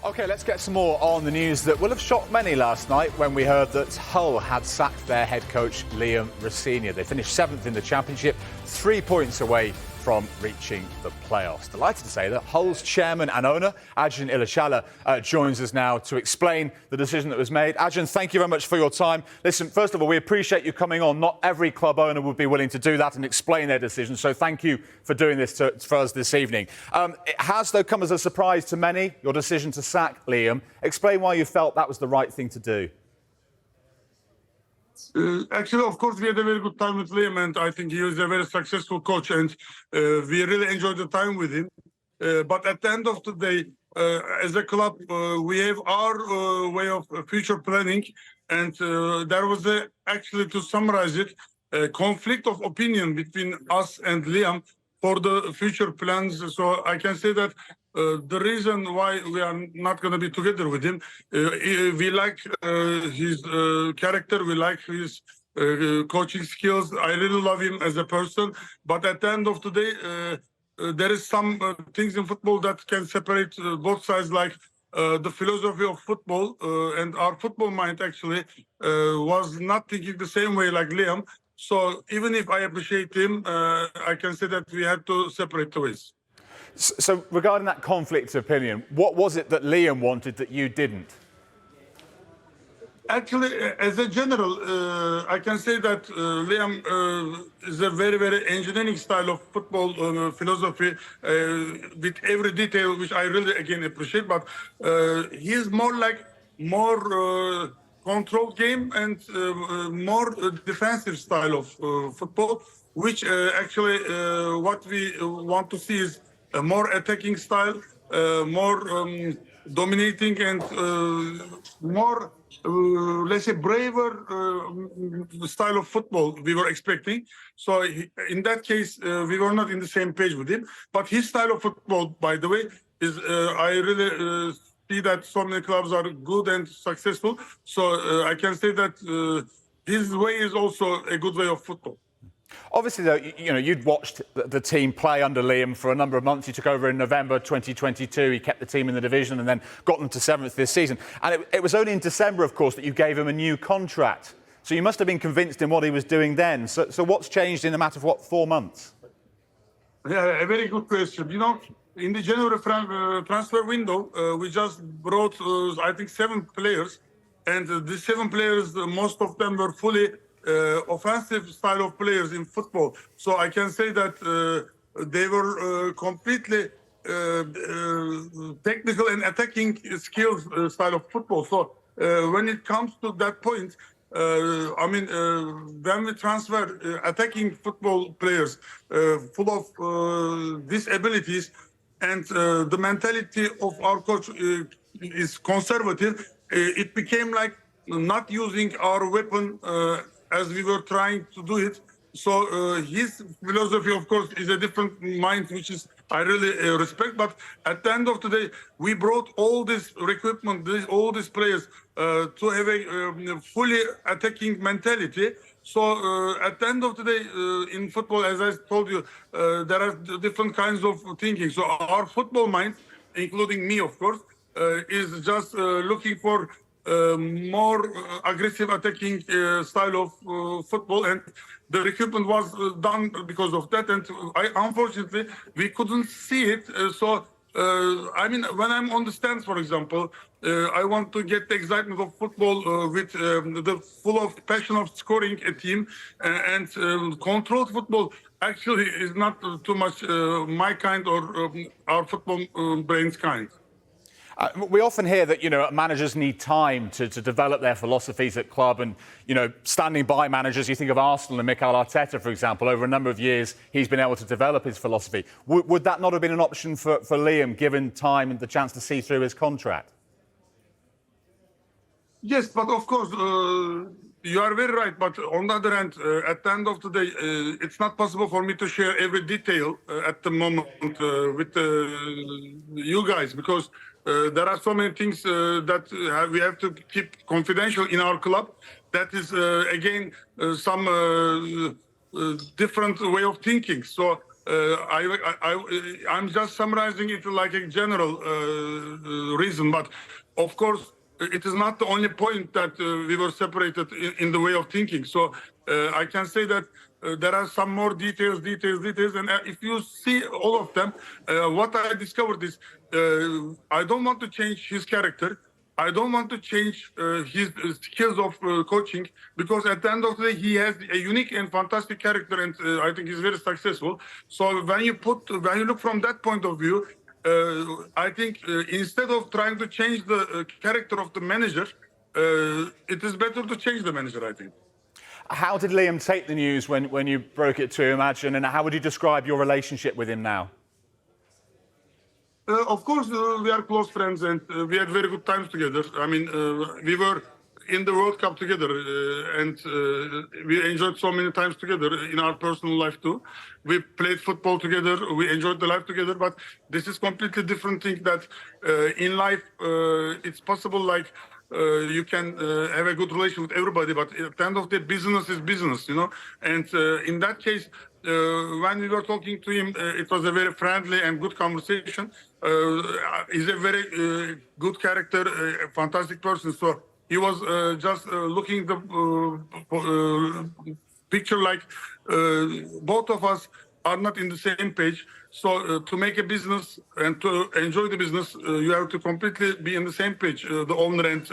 OK, let's get some more on the news that will have shocked many last night when we heard that Hull had sacked their head coach Liam Rosenior. They finished 7th in the Championship, 3 points away from reaching the playoffs. Delighted to say that Hull's chairman and owner, Acun Ilicali, joins us now to explain the decision that was made. Acun, thank you very much for your time. Listen, first of all, we appreciate you coming on. Not every club owner would be willing to do that and explain their decision, so thank you for doing this for us this evening. It has, though, come as a surprise to many, your decision to sack Liam. Explain why you felt that was the right thing to do. Actually, of course, we had a very good time with Liam, and I think he was a very successful coach, and we really enjoyed the time with him. But at the end of the day, as a club, we have our way of future planning, and there was actually, to summarize it, a conflict of opinion between us and Liam for the future plans. So I can say that the reason why we are not going to be together with him, we like his character, we like his coaching skills. I really love him as a person. But at the end of the day, there is some things in football that can separate both sides, like the philosophy of football and our football mind actually was not thinking the same way like Liam. So even if I appreciate him, I can say that we had to separate the ways. So regarding that conflict of opinion, what was it that Liam wanted that you didn't? Actually, as a general, I can say that Liam is a very, very engineering style of football philosophy with every detail, which I really, again, appreciate. But he is more controlled game and more defensive style of football, which actually what we want to see is a more attacking style, more dominating and more, let's say, braver style of football we were expecting. So in that case, we were not in the same page with him. But his style of football, by the way, is I really see that so many clubs are good and successful. So I can say that his way is also a good way of football. Obviously, though, you'd watched the team play under Liam for a number of months. He took over in November 2022. He kept the team in the division and then got them to 7th this season. And it was only in December, of course, that you gave him a new contract. So you must have been convinced in what he was doing then. So what's changed in a matter of, 4 months? Yeah, a very good question. In the January transfer window, we just brought, I think, 7 players. And the 7 players, most of them were fully offensive style of players in football. So I can say that they were completely technical and attacking skills style of football. So when it comes to that point, I mean, when we transfer attacking football players full of these abilities, and the mentality of our coach is conservative, it became like not using our weapon as we were trying to do it. So his philosophy, of course, is a different mind, which is I really respect. But at the end of the day, we brought all this equipment, all these players to have a fully attacking mentality. So at the end of the day, in football, as I told you, there are different kinds of thinking. So our football mind, including me, of course, is just looking for more aggressive attacking style of football, and the recruitment was done because of that. And unfortunately, we couldn't see it. So I mean, when I'm on the stands, for example, I want to get the excitement of football with the full of passion of scoring a team, and controlled football actually is not too much my kind or our football brain's kind. We often hear that, managers need time to develop their philosophies at club, and, standing by managers. You think of Arsenal and Mikel Arteta, for example. Over a number of years, he's been able to develop his philosophy. Would that not have been an option for Liam, given time and the chance to see through his contract? Yes, but of course, you are very right. But on the other hand, at the end of the day, it's not possible for me to share every detail at the moment with you guys, because there are so many things that we have to keep confidential in our club. That is, again, some different way of thinking. So I'm just summarizing it like a general reason, but of course, it is not the only point that we were separated in the way of thinking. So I can say that there are some more details, and if you see all of them, what I discovered is I don't want to change his character. I don't want to change his skills of coaching, because at the end of the day, he has a unique and fantastic character, and I think he's very successful. So when you look from that point of view, I think instead of trying to change the character of the manager, it is better to change the manager, I think. How did Liam take the news when you broke it to him, Acun, and how would you describe your relationship with him now? Of course, we are close friends, and we had very good times together. I mean, we were in the World Cup together, and we enjoyed so many times together in our personal life too. We played football together, we enjoyed the life together, but this is completely different thing that in life, it's possible, like, you can have a good relation with everybody, but at the end of the day, business is business, you know. And in that case, when we were talking to him, it was a very friendly and good conversation. He's a very good character, a fantastic person. So he was just looking the picture like both of us are not in the same page. So to make a business and to enjoy the business, you have to completely be in the same page, the owner and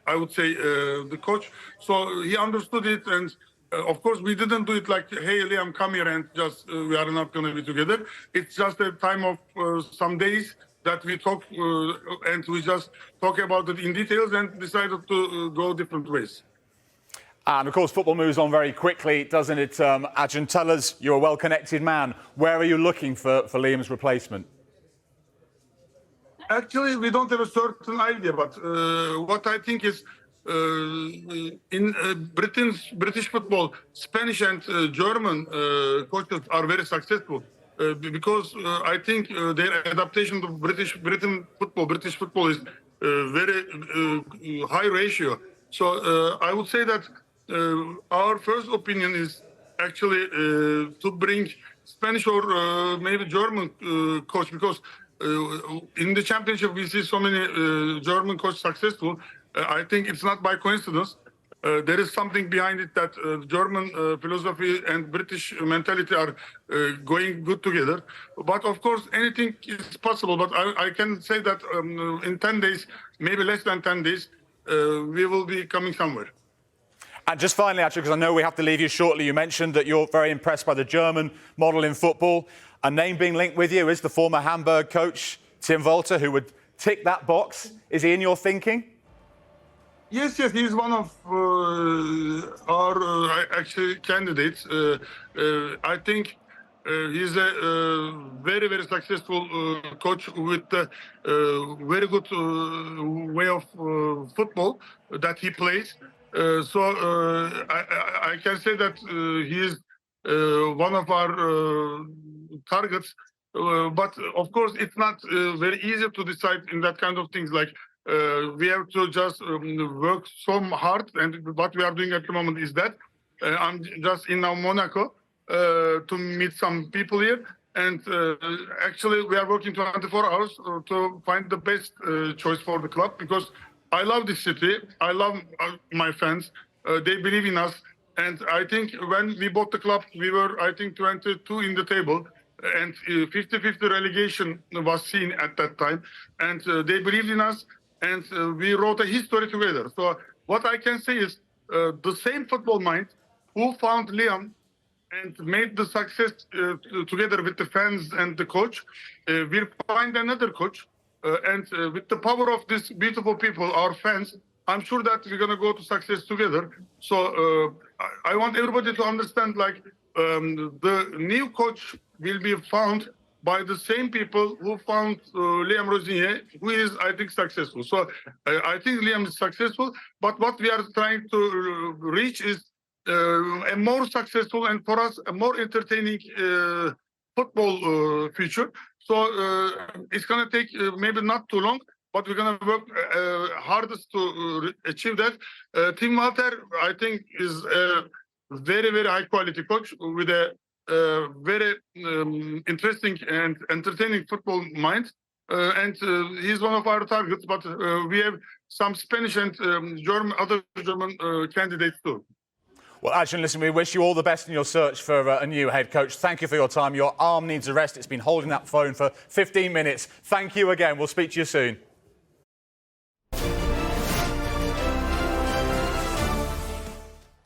I would say the coach. So he understood it, and of course we didn't do it like, hey Liam, come here and just we are not going to be together. It's just a time of some days that we talk and we just talk about it in details and decided to go different ways. And of course, football moves on very quickly, doesn't it? Acun, tell us, you're a well-connected man. Where are you looking for Liam's replacement? Actually, we don't have a certain idea, but what I think is in British football, Spanish and German coaches are very successful because I think their adaptation to British football is very high ratio. So I would say that our first opinion is actually to bring Spanish or maybe German coach, because in the championship we see so many German coaches successful. I think it's not by coincidence. There is something behind it that German philosophy and British mentality are going good together. But of course, anything is possible. But I can say that in 10 days, maybe less than 10 days, we will be coming somewhere. And just finally, actually, because I know we have to leave you shortly, you mentioned that you're very impressed by the German model in football. A name being linked with you is the former Hamburg coach, Tim Walter, who would tick that box. Is he in your thinking? Yes, he's one of our actually candidates. I think he's a very, very successful coach with a very good way of football that he plays. So I can say that he is one of our targets. But of course, it's not very easy to decide in that kind of things. Like we have to just work so hard, and what we are doing at the moment is that I'm just in now Monaco to meet some people here, and actually we are working 24 hours to find the best choice for the club, because I love this city. I love my fans. They believe in us. And I think when we bought the club, we were, I think, 22 in the table. And 50-50 relegation was seen at that time. And they believed in us. And we wrote a history together. So what I can say is the same football mind who found Liam and made the success together with the fans and the coach, we'll find another coach. And with the power of these beautiful people, our fans, I'm sure that we're going to go to success together. So I want everybody to understand, like, the new coach will be found by the same people who found Liam Rosenior, who is, I think, successful. So I think Liam is successful, but what we are trying to reach is a more successful and, for us, a more entertaining football future. So it's going to take maybe not too long, but we're going to work hardest to achieve that. Tim Walter, I think, is a very, very high quality coach with a very interesting and entertaining football mind. And he's one of our targets, but we have some Spanish and other German candidates too. Well, Acun, listen, we wish you all the best in your search for a new head coach. Thank you for your time. Your arm needs a rest. It's been holding that phone for 15 minutes. Thank you again. We'll speak to you soon.